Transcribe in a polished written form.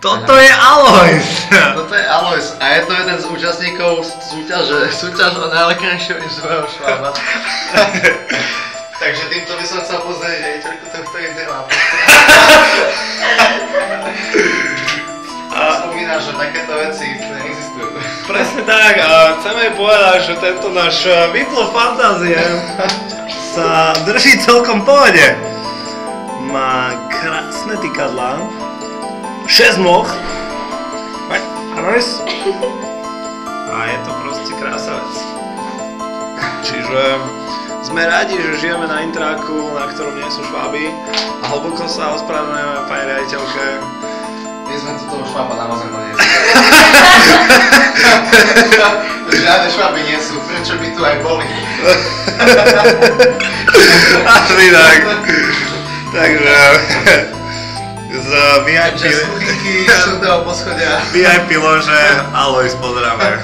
Toto je Alois! Toto je Alois a je to jeden z účastníkov súťaž o najlaknejšieho inžového švába. Takže týmto by som chcel pozrieť riaditeľku tohto internátu. Spomínaš, že takéto veci neexistujú. Presne tak a chceme jej povedať, že tento náš výplov fantázie sa drží celkom v pohode. Má krásne tykadlá, 6 nôh, a je to proste krása vec. Čiže sme radi, že žijeme na intráku, na ktorom nie sú šváby a hlboko sa ospravedlňujeme pani riaditeľke. My sme tu toho švába naozaj doniesli. Žiadne šváby nie sú, prečo by tu aj boli? Asi tak. Takže z VIP... Sluchinky 4. poschodia. VIP lože Alois pozdravujem.